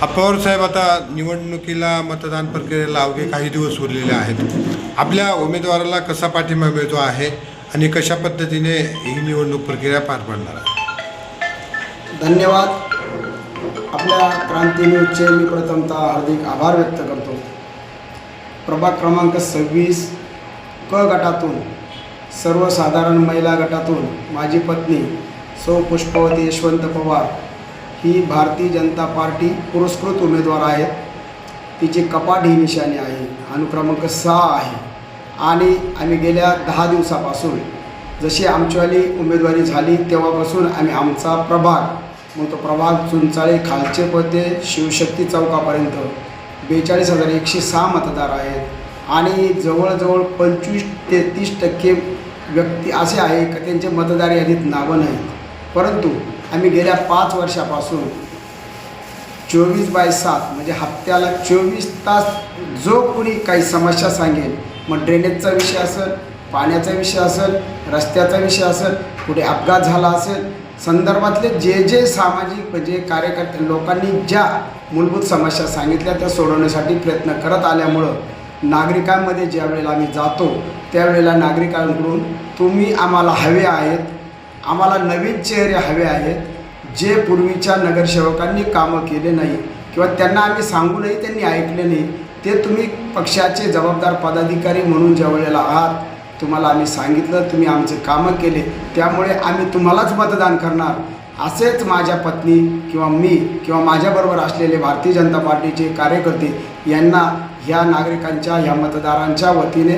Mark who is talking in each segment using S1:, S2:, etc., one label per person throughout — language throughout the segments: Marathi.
S1: पवार साहेब, आता निवडणुकीला मतदान प्रक्रियेला अवघे काही दिवस उरलेले आहेत. आपल्या उमेदवाराला कसा पाठिंबा मिळतो आहे आणि कशा पद्धतीने ही निवडणूक प्रक्रिया पार पडणार आहे?
S2: धन्यवाद. आपल्या क्रांती न्यूजचे मी प्रथमतः हार्दिक आभार व्यक्त करतो. प्रभाग क्रमांक 26 क गटातून सर्वसाधारण महिला गटातून माझी पत्नी सौ पुष्पवती यशवंत पवार ही भारतीय जनता पार्टी पुरस्कृत उमेदवार आहेत. तिची कपाट ही निशाणी आहे, अनुक्रमांक 6 आहे. आणि आम्ही गेल्या 10 दिवसापासून जशी आमचीवाली उमेदवारी झाली तेव्हापासून आम्ही आमचा प्रभाग, मग तो प्रभाग चुंचाळे खालचे पते शिवशक्ती चौकापर्यंत 42,106 मतदार आहेत आणि जवळजवळ 25 ते 30% व्यक्ती असे आहे का त्यांचे मतदार यादीत नावं नाहीत. परंतु आम्ही गेल्या 5 वर्षापासून 24/7 म्हणजे हप्त्याला 24 तास जो कोणी काही समस्या सांगेल, मग ड्रेनेजचा विषय असेल, पाण्याचा विषय असेल, रस्त्याचा विषय असेल, कुठे अपघात झाला असेल, संदर्भातले जे सामाजिक म्हणजे कार्यकर्ते लोकांनी ज्या मूलभूत समस्या सांगितल्या त्या सोडवण्यासाठी प्रयत्न करत आल्यामुळं नागरिकांमध्ये ज्या वेळेला आम्ही जातो त्यावेळेला नागरिकांकडून तुम्ही आम्हाला हवे आहेत, आम्हाला नवीन चेहरे हवे आहेत, जे पूर्वीच्या नगरसेवकांनी कामं केले नाही किंवा त्यांना आम्ही सांगूनही त्यांनी ऐकले नाही, ते तुम्ही पक्षाचे जबाबदार पदाधिकारी म्हणून ज्या वेळेला आहात तुम्हाला आम्ही सांगितलं, तुम्ही आमचे कामं केले, त्यामुळे आम्ही तुम्हालाच मतदान करणार. असेच माझ्या पत्नी किंवा मी किंवा माझ्याबरोबर असलेले भारतीय जनता पार्टीचे कार्यकर्ते यांना ह्या नागरिकांच्या ह्या मतदारांच्या वतीने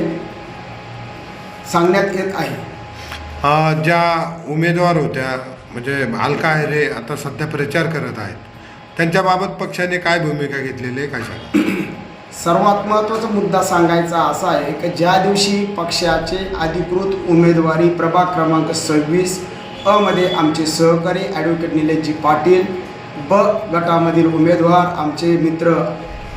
S2: सांगण्यात येत आहे.
S1: ज्या उमेदवार होत्या म्हणजे अलका अहिरे आता सध्या प्रचार करत आहेत, त्यांच्याबाबत पक्षाने काय भूमिका घेतलेली आहे, काय सांगा?
S2: सर्वात महत्त्वाचा मुद्दा सांगायचा असा आहे की ज्या दिवशी पक्षाचे अधिकृत उमेदवारी प्रभाग क्रमांक 26 अ मध्ये आमचे सहकारी ॲडव्होकेट निलेशजी पाटील, ब गटामधील उमेदवार आमचे मित्र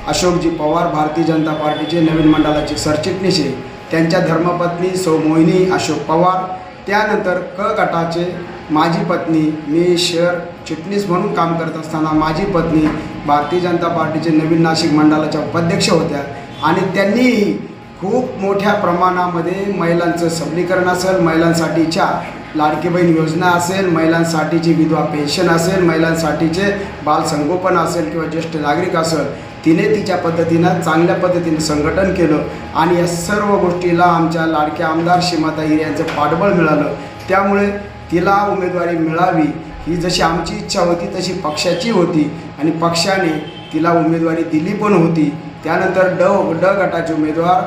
S2: अशोकजी पवार भारतीय जनता पार्टीचे नवीन मंडळाचे सरचिटणीस आहे, त्यांच्या धर्मपत्नी सौ मोहिनी अशोक पवार, त्यानंतर क गटाचे माझी पत्नी, मी शहर चिटणीस म्हणून काम करत असताना माझी पत्नी भारतीय जनता पार्टीचे नवीन नाशिक मंडळाच्या उपाध्यक्ष होत्या आणि त्यांनीही खूप मोठ्या प्रमाणामध्ये महिलांचं सबलीकरण असेल, महिलांसाठीच्या लाडकी बहीण योजना असेल, महिलांसाठीची विधवा पेन्शन असेल, महिलांसाठीचे बालसंगोपन असेल किंवा ज्येष्ठ नागरिक असेल, तिने तिच्या पद्धतीनं चांगल्या पद्धतीने संघटन केलं आणि या सर्व गोष्टीला आमच्या लाडक्या आमदार श्रीमती अहिरे यांचं पाठबळ मिळालं. त्यामुळे तिला उमेदवारी मिळावी ही जशी आमची इच्छा होती तशी पक्षाची होती आणि पक्षाने तिला उमेदवारी दिली पण होती. त्यानंतर ड गटाचे उमेदवार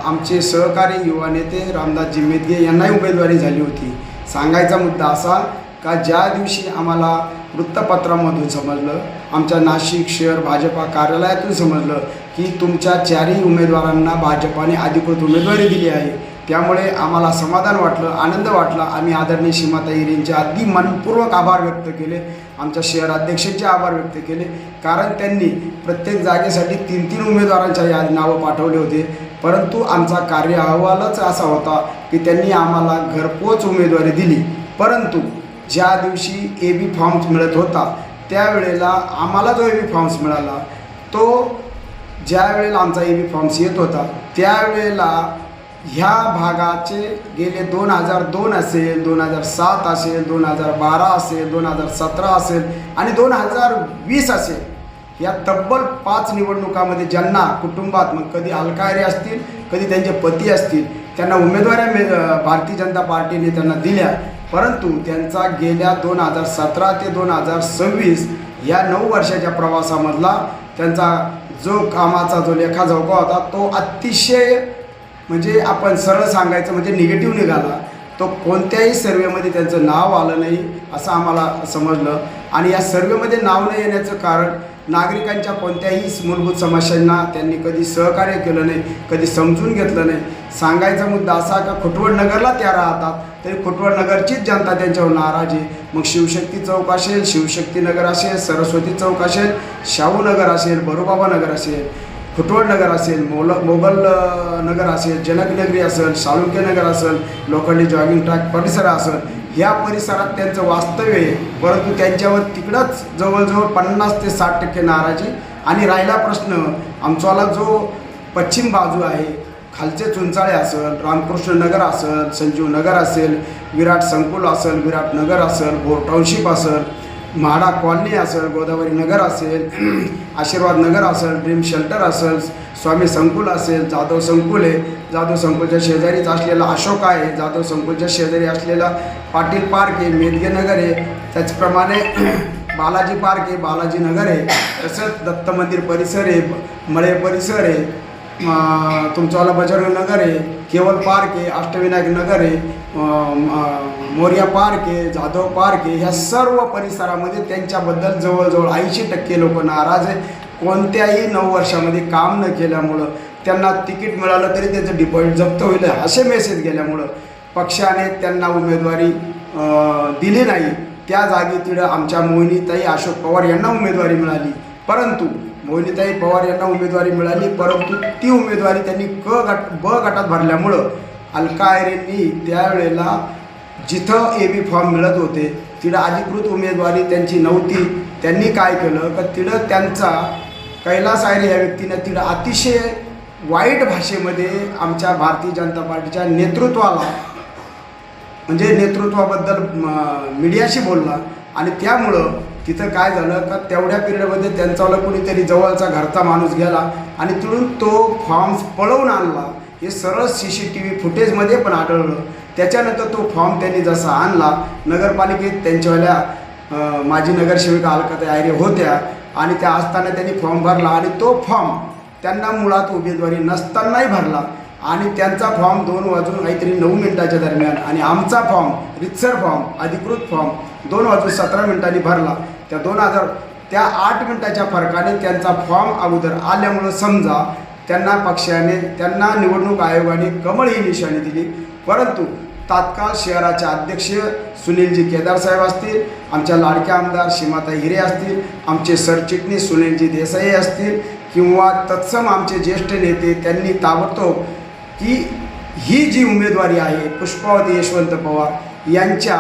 S2: आमचे सहकारी युवा नेते रामदासजी मेदगे यांनाही उमेदवारी झाली होती. सांगायचा मुद्दा असा का ज्या दिवशी आम्हाला वृत्तपत्रामधून समजलं, आमच्या नाशिक शहर भाजपा कार्यालयातून समजलं की तुमच्या 4ही उमेदवारांना भाजपाने अधिकृत उमेदवारी दिली आहे, त्यामुळे आम्हाला समाधान वाटलं, आनंद वाटला. आम्ही आदरणीय श्रीमती अहिरेंचे अगदी मनपूर्वक आभार व्यक्त केले, आमच्या शहर अध्यक्षांचे आभार व्यक्त केले, कारण त्यांनी प्रत्येक जागेसाठी 3-3 उमेदवारांच्या नावं पाठवले होते. परंतु आमचा कार्य अहवालच असा होता की त्यांनी आम्हाला घरपोच उमेदवारी दिली. परंतु ज्या दिवशी AB फॉर्म्स मिळत होता त्यावेळेला आम्हाला जो AB फॉर्म्स मिळाला तो ज्या वेळेला आमचा AB फॉर्म्स येत होता त्यावेळेला ह्या भागाचे गेले 2002 असेल, 2007 असेल, 2012 असेल, 2017 असेल आणि 2020 असेल, या तब्बल 5 निवडणुकामध्ये ज्यांना कुटुंबात मग कधी अलका अहिरे असतील, कधी त्यांचे पती असतील, त्यांना उमेदवाऱ्या भारतीय जनता पार्टीने त्यांना दिल्या. परंतु त्यांचा गेल्या 2017 ते 2026 या 9 वर्षाच्या प्रवासामधला त्यांचा जो कामाचा जो लेखाजोखा होता तो अतिशय म्हणजे आपण सरळ सांगायचं म्हणजे निगेटिव्ह निघाला. तो कोणत्याही सर्वेमध्ये त्यांचं नाव आलं नाही असं आम्हाला समजलं आणि या सर्वेमध्ये नाव न येण्याचं कारण नागरिकांच्या कोणत्याही मूलभूत समस्यांना त्यांनी कधी सहकार्य केलं नाही, कधी समजून घेतलं नाही. सांगायचा मुद्दा असा का खुटवड नगरला त्या राहतात तरी खुटवड नगरचीच जनता त्यांच्यावर नाराज आहे. मग शिवशक्ती चौक असेल, शिवशक्ती नगर असेल, सरस्वती चौक असेल, शाहू नगर असेल, बरोबाबा नगर असेल, खुटवड नगर असेल, मोगल नगर असेल, जनकनगरी असेल, साळुंखे नगर असेल, लोखंडी जॉगिंग ट्रॅक परिसर असेल, ह्या परिसरात त्यांचं वास्तव्य आहे, परंतु त्यांच्यावर तिकडंच जवळजवळ 50 ते 60% नाराजी. आणि राहिला प्रश्न आमचावाला जो पश्चिम बाजू आहे, खालचे चुंचाळे असेल, रामकृष्ण नगर असेल, संजीव नगर असेल, विराट संकुल असेल, विराट नगर असेल, भोर टाउनशिप असेल, म्हाडा कॉलनी असेल, गोदावरी नगर असेल, आशीर्वाद नगर असेल, ड्रीम शेल्टर असेल, स्वामी संकुल असेल, जाधव संकुल आहे, जाधव संकुलच्या शेजारीच असलेला अशोका आहे, जाधव संकुलच्या शेजारी असलेला पाटील पार्क आहे, मेदगे नगर आहे, त्याचप्रमाणे बालाजी पार्क आहे, बालाजी नगर आहे, तसंच दत्त मंदिर परिसर आहे, मळे परिसर आहे, तुमचावाला बजरंग नगर आहे, केवल पार्क आहे, अष्टविनायक नगर आहे, मोर्या पार्क आहे, जाधव पार्क आहे. ह्या सर्व परिसरामध्ये त्यांच्याबद्दल जवळजवळ 80% लोक नाराज आहे. कोणत्याही 9 वर्षामध्ये काम न केल्यामुळं, त्यांना तिकीट मिळालं तरी त्याचं डिपॉझिट जप्त होईल असे मेसेज गेल्यामुळं पक्षाने त्यांना उमेदवारी दिली नाही. त्या जागी तिथं आमच्या मोहिनीताई अशोक पवार यांना उमेदवारी मिळाली, परंतु मोहिनीताई पवार यांना उमेदवारी मिळाली, परंतु ती उमेदवारी त्यांनी ब गटात भरल्यामुळं अलका आयरेंनी त्यावेळेला जिथं AB फॉर्म मिळत होते तिथं अधिकृत उमेदवारी त्यांची नव्हती. त्यांनी काय केलं का तिथं त्यांचा कैलास आयरे या व्यक्तीनं तिथं अतिशय वाईट भाषेमध्ये आमच्या भारतीय जनता पार्टीच्या नेतृत्वाला, म्हणजे नेतृत्वाबद्दल मीडियाशी बोलला. आणि त्यामुळं तिथं काय झालं का तेवढ्या पिरियडमध्ये त्यांच्यावाला कुणीतरी जवळचा घरचा माणूस गेला आणि तिथून तो फॉर्म पळवून आणला. हे सरळ CCTV फुटेजमध्ये पण आढळलं. त्याच्यानंतर तो फॉर्म त्यांनी जसा आणला, नगरपालिकेत त्यांच्यावाल्या माजी नगरसेविका अलकाताई आयरे होत्या आणि त्या असताना त्यांनी फॉर्म भरला आणि तो फॉर्म त्यांना मुळात उमेदवारी नसतानाही भरला आणि त्यांचा फॉर्म 2 वाजून काहीतरी 9 मिनिटाच्या दरम्यान आणि आमचा फॉर्म रितसर फॉर्म अधिकृत फॉर्म 2 वाजून 17 मिनिटांनी भरला. त्या 8 मिनिटाच्या फरकाने त्यांचा फॉर्म अगोदर आल्यामुळं समजा त्यांना निवडणूक आयोगाने कमळ ही निशाणी दिली. परंतु तात्काळ शहराचे अध्यक्ष सुनीलजी केदार साहेब असतील, आमच्या लाडक्या आमदार सीमाताई हिरे असतील, आमचे सरचिटणीस सुनीलजी देसाई असतील किंवा तत्सम आमचे ज्येष्ठ नेते, त्यांनी ताबडतोब की ही जी उमेदवारी आहे पुष्पावती यशवंत पवार यांच्या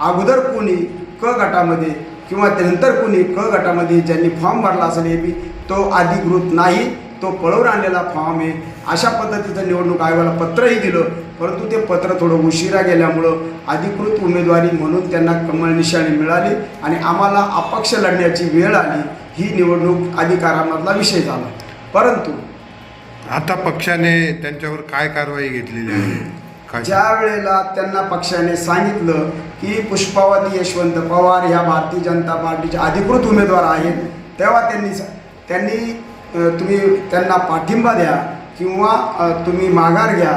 S2: अगोदर कोणी क गटामध्ये किंवा नंतर कोणी क गटामध्ये ज्यांनी फॉर्म भरला असेल AB तो अधिकृत नाही, तो पळवून आणलेला फॉर्म आहे. अशा पद्धतीचं निवडणूक आयोगाला पत्रही दिलं, परंतु ते पत्र थोडं उशिरा गेल्यामुळं अधिकृत उमेदवारी म्हणून त्यांना कमळ निशाणी मिळाली आणि आम्हाला अपक्ष लढण्याची वेळ आली. ही निवडणूक अधिकारामधला विषय झाला. परंतु
S1: आता पक्षाने त्यांच्यावर काय कारवाई घेतलेली आहे?
S2: ज्या वेळेला त्यांना पक्षाने सांगितलं की पुष्पावती यशवंत पवार ह्या भारतीय जनता पार्टीचे अधिकृत उमेदवार आहेत, तेव्हा त्यांनी तुम्ही त्यांना पाठिंबा द्या किंवा तुम्ही माघार घ्या.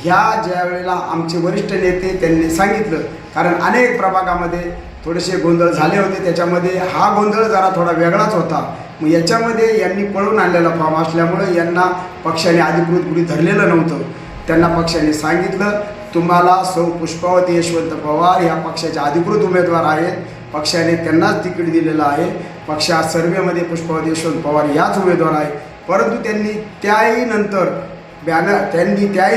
S2: ह्या ज्या वेळेला आमचे वरिष्ठ नेते त्यांनी सांगितलं, कारण अनेक प्रभागामध्ये थोडेसे गोंधळ झाले होते, त्याच्यामध्ये हा गोंधळ जरा थोडा वेगळाच होता. मग याच्यामध्ये यांनी पळून आणलेला फॉर्म असल्यामुळे यांना पक्षाने अधिकृत गृहीत धरलेलं नव्हतं. त्यांना पक्षाने सांगितलं तुम्हाला सौ पुष्पावती यशवंत पवार ह्या पक्षाचे अधिकृत उमेदवार आहेत, पक्षाने त्यांनाच तिकीट दिलेलं आहे, पक्षा सर्वेमध्ये पुष्पावती यशवंत पवार याच उमेदवार आहे. परंतु त्यांनी त्याही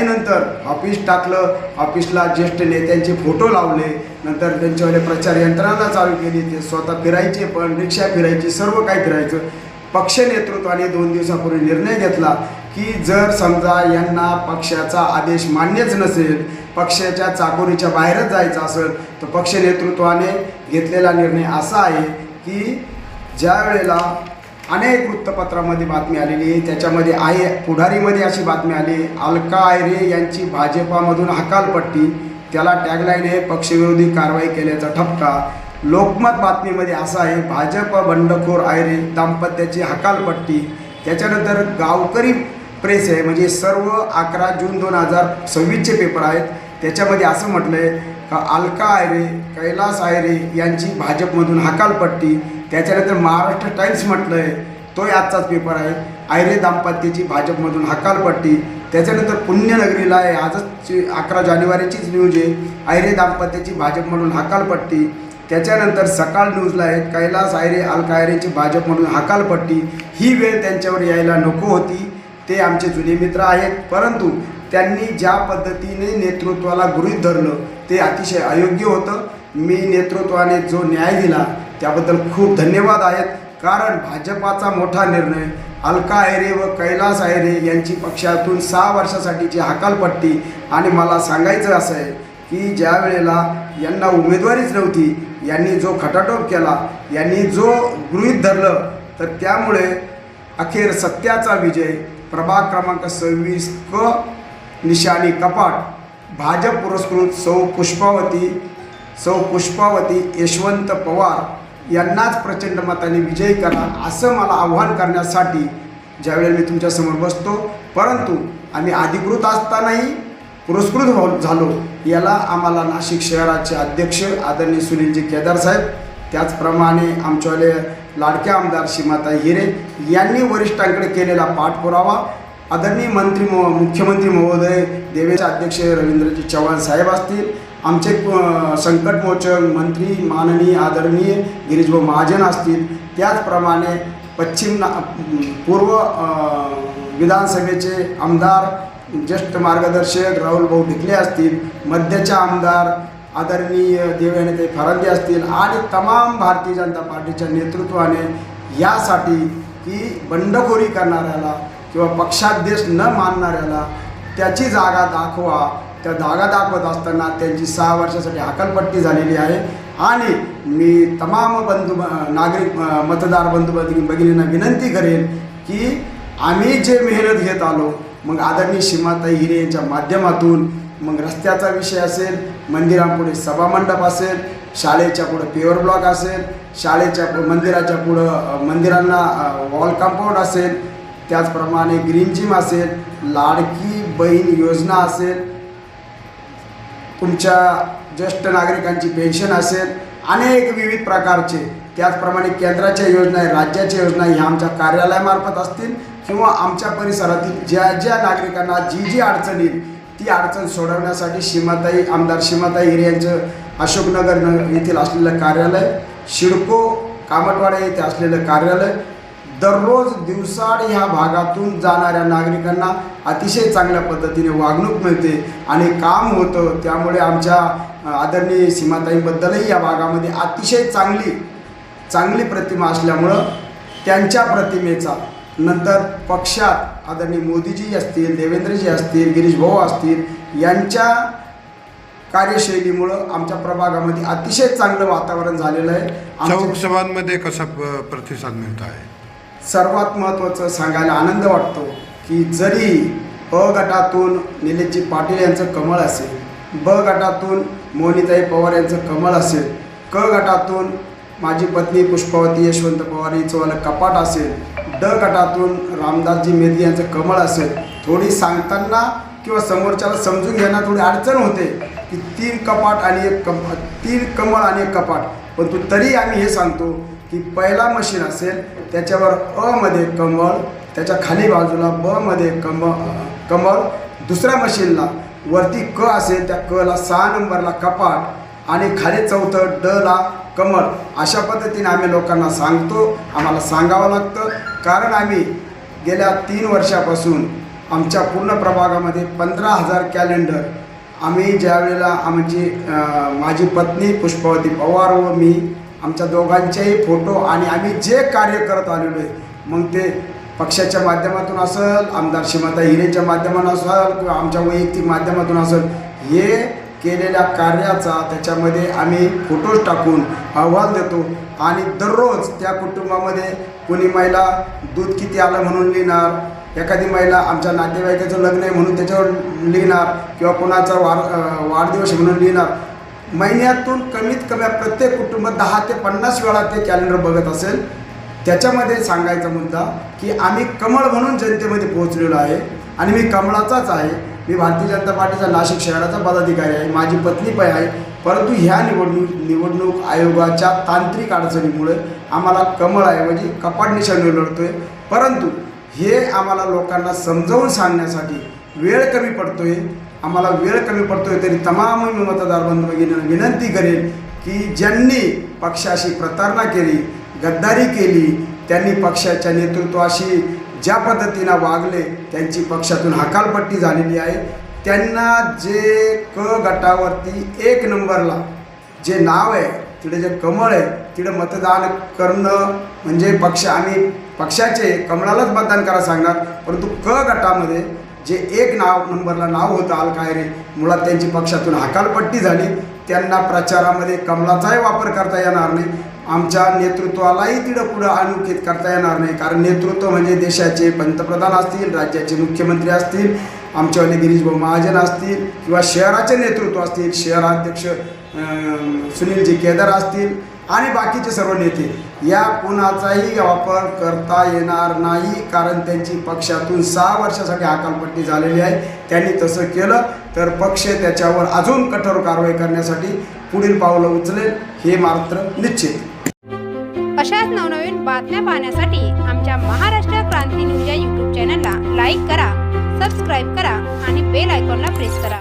S2: नंतर ऑफिस टाकलं, ऑफिसला ज्येष्ठ नेत्यांचे फोटो लावले, नंतर त्यांच्यावाले प्रचार यंत्रणा चालू केली, ते स्वतः फिरायचे, पण रिक्षा फिरायची, सर्व काही फिरायचं. पक्ष नेतृत्वाने 2 दिवसापूर्वी निर्णय घेतला की जर समजा यांना पक्षाचा आदेश मान्यच नसेल, पक्षाच्या चाकोरीच्या बाहेरच जायचं असेल, तर पक्ष नेतृत्वाने घेतलेला निर्णय असा आहे की ज्या वेळेला अनेक वृत्तपत्रामध्ये बातमी आलेली आहे, त्याच्यामध्ये आहे पुढारीमध्ये अशी बातमी आली, अलका आयरे यांची भाजपामधून हकालपट्टी, त्याला टॅगलाईन आहे पक्षविरोधी कारवाई केल्याचा ठपका. लोकमत बातमीमध्ये असं आहे भाजप बंडखोर आयरे दाम्पत्याची हकालपट्टी. त्याच्यानंतर गावकरी प्रेस आहे, म्हणजे सर्व 11 जून 2026चे पेपर आहेत, त्याच्यामध्ये असं म्हटलं आहे का अलका आयरे कैलास आयरे यांची भाजपमधून हकालपट्टी. त्याच्यानंतर महाराष्ट्र टाइम्स म्हटलं आहे, तोही आजचाच पेपर आहे, आयरे दाम्पत्याची भाजपमधून हकालपट्टी. त्याच्यानंतर पुण्यनगरीला आहे, आजच 11 जानेवारीचीच न्यूज आहे, आयरे दाम्पत्याची भाजपमधून हकालपट्टी. त्याच्यानंतर सकाळ न्यूजला आहे कैलास आयरे अलका आयरेची भाजपमधून हकालपट्टी. ही वेळ त्यांच्यावर यायला नको होती, ते आमचे जुने मित्र आहेत, परंतु त्यांनी ज्या पद्धतीने नेतृत्वाला गृहीत धरलं ते अतिशय अयोग्य होतं. मी नेतृत्वाने जो न्याय दिला त्याबद्दल खूप धन्यवाद आहेत. कारण भाजपाचा मोठा निर्णय अलका अहिरे व कैलास अहिरे यांची पक्षातून 6 वर्षासाठीची हकालपट्टी, आणि मला सांगायचं असं आहे की ज्या वेळेला यांना उमेदवारीच नव्हती, यांनी जो खटाटोप केला, यांनी जो गृहीत धरलं, तर त्यामुळे अखेर सत्याचा विजय प्रभाग क्रमांक 26 क निशाणी कपाट भाजप पुरस्कृत सौ पुष्पावती यशवंत पवार यांनाच प्रचंड मताने विजयी करा असं मला आव्हान करण्यासाठी ज्यावेळेला मी तुमच्यासमोर बसतो. परंतु आम्ही अधिकृत असतानाही पुरस्कृत झालो. याला आम्हाला नाशिक शहराचे अध्यक्ष आदरणीय सुनीलजी केदार साहेब, त्याचप्रमाणे आमच्यावाले लाडक्या आमदार सीमाताई हिरे यांनी वरिष्ठांकडे केलेला पाठपुरावा, आदरणीय मुख्यमंत्री महोदय देवेचे अध्यक्ष रवींद्रजी चव्हाण साहेब असतील, आमचे संकटमोचक मंत्री माननीय आदरणीय गिरीशभाऊ महाजन असतील, त्याचप्रमाणे पूर्व विधानसभेचे आमदार ज्येष्ठ मार्गदर्शक राहुल भाऊ ढिकले असतील, मध्यच्या आमदार आदरणीय देवयानीताई फरांदे असतील, आणि तमाम भारतीय जनता पार्टीच्या नेतृत्वाने यासाठी की बंडखोरी करणाऱ्याला किंवा पक्षादेश न मानणाऱ्याला त्याची जागा दाखवा, त्या जागा दाखवत असताना त्यांची 6 वर्षासाठी हकालपट्टी झालेली आहे. आणि मी तमाम नागरिक मतदार बंधू भगिनींना विनंती करेन की आम्ही जे मेहनत घेत आलो, मग आदरणीय सीमाताई हिरे यांच्या माध्यमातून, मग रस्त्याचा विषय असेल, मंदिरापुढे सभामंडप असेल, शाळेच्या पुढं पेवर ब्लॉक असेल, शाळेच्या मंदिराच्या पुढं मंदिरांना वॉल कंपाऊंड असेल, त्याचप्रमाणे ग्रीन जिम असेल, लाडकी बहीण योजना असेल, तुमच्या ज्येष्ठ नागरिकांची पेन्शन असेल, अनेक विविध प्रकारचे, त्याचप्रमाणे केंद्राच्या योजना, राज्याच्या योजना ह्या आमच्या कार्यालयामार्फत असतील किंवा आमच्या परिसरातील ज्या नागरिकांना जी अडचण येईल ती अडचण सोडवण्यासाठी आमदार सीमाताई हिरे यांचं अशोकनगर येथील असलेलं कार्यालय, शिडको कामटवाडा येथे असलेलं कार्यालय, दररोज दिवसाआड ह्या भागातून जाणाऱ्या नागरिकांना अतिशय चांगल्या पद्धतीने वागणूक मिळते आणि काम होतं. त्यामुळे आमच्या आदरणीय सीमाताईंबद्दलही या भागामध्ये अतिशय चांगली प्रतिमा असल्यामुळं त्यांच्या प्रतिमेचा नंतर पक्षात आदरणीय मोदीजी असतील, देवेंद्रजी असतील, गिरीश भाऊ असतील, यांच्या कार्यशैलीमुळं आमच्या प्रभागामध्ये अतिशय चांगलं वातावरण झालेलं आहे.
S1: चौक सभांमध्ये कसा प्रतिसाद मिळतो आहे?
S2: सर्वात महत्त्वाचं सांगायला आनंद वाटतो की जरी अ गटातून निलेशजी पाटील यांचं कमळ असेल, ब गटातून मोनिताई पवार यांचं कमळ असेल, क गटातून माझी पत्नी पुष्पावती यशवंत पवार हिचंवालं कपाट असेल, ड गटातून रामदासजी मेधी यांचं कमळ असेल, थोडी सांगताना किंवा समोरच्याला समजून घेण्यात थोडी अडचण होते की 3 कपाट आणि 3 कमळ आणि 1 कपाट, परंतु तरी आम्ही हे सांगतो की पहिला मशीन असेल त्याच्यावर अ मध्ये कमळ, त्याच्या खाली बाजूला ब मध्ये कमळ, दुसऱ्या मशीनला वरती क असेल त्या क ला 6 नंबरला कपाट आणि खाली चौथं ड ला कमळ. अशा पद्धतीने आम्ही लोकांना सांगतो. आम्हाला सांगावं लागतं कारण आम्ही गेल्या 3 वर्षापासून आमच्या पूर्ण प्रभागामध्ये 15,000 कॅलेंडर आम्ही ज्यावेळेला माझी पत्नी पुष्पावती पवार व मी आमच्या दोघांचेही फोटो आणि आम्ही जे कार्य करत आलेलो आहे, मग ते पक्षाच्या माध्यमातून असेल, आमदार सीमाताई हिरेच्या माध्यमातून असेल किंवा आमच्या वैयक्तिक माध्यमातून असेल, हे केलेल्या कार्याचा त्याच्यामध्ये आम्ही फोटोज टाकून अहवाल देतो. आणि दररोज त्या कुटुंबामध्ये कोणी महिला दूध किती आलं म्हणून लिहिणार, एखादी महिला आमच्या नातेवाईकाचं लग्न आहे म्हणून त्याच्यावर लिहिणार किंवा कोणाचा वाढदिवस म्हणून लिहिणार. महिन्यातून कमीत कमी प्रत्येक कुटुंब 10 ते 50 वेळा ते कॅलेंडर बघत असेल. त्याच्यामध्ये सांगायचा मुद्दा की आम्ही कमळ म्हणून जनतेमध्ये पोहोचलेलो आहे आणि मी कमळाचाच आहे. मी भारतीय जनता पार्टीचा नाशिक शहराचा पदाधिकारी आहे, माझी पत्नी पण आहे. परंतु ह्या निवडणूक आयोगाच्या तांत्रिक अडचणीमुळे आम्हाला कमळऐवजी कपाट निशाणी लढतोय. परंतु हे आम्हाला लोकांना समजावून सांगण्यासाठी वेळ कमी पडतोय, तरी तमाम मतदार बंधू भगिनींना विनंती करेन की ज्यांनी पक्षाशी प्रतारणा केली, गद्दारी केली, त्यांनी पक्षाच्या नेतृत्वाशी ज्या पद्धतीनं वागले, त्यांची पक्षातून हकालपट्टी झालेली आहे. त्यांना जे क गटावरती 1 नंबरला जे नाव आहे तिथे जे कमळ आहे तिथे मतदान करणं म्हणजे आम्ही पक्षाचे कमळालाच मतदान करायला सांगणार. परंतु क गटामध्ये जे एक नंबरला नाव होतं अल कायरे, मुळात त्यांची पक्षातून हकालपट्टी झाली. त्यांना प्रचारामध्ये कमळाचाही वापर करता येणार नाही. आमच्या नेतृत्वालाही तिथं पुढं अनुचित करता येणार नाही. कारण नेतृत्व म्हणजे देशाचे पंतप्रधान असतील, राज्याचे मुख्यमंत्री असतील, आमच्यावाले गिरीशभाऊ महाजन असतील किंवा शहराचे नेतृत्व असतील, शहराध्यक्ष सुनीलजी केदार असतील आणि बाकीचे सर्व नेते, या कोणाचाही वापर करता येणार नाही. कारण त्यांची पक्षातून 6 वर्षासाठी हकालपट्टी झालेली आहे. त्यांनी तसं केलं तर पक्ष त्याच्यावर अजून कठोर कारवाई करण्यासाठी पुढील पावलं उचलेल, हे मात्र निश्चित.
S3: अशाच नवनवीन बातम्या पाहण्यासाठी आमच्या महाराष्ट्र क्रांती न्यूज या यूट्यूब चॅनलला लाईक करा, सबस्क्राईब करा आणि बेल आयकॉनला प्रेस करा.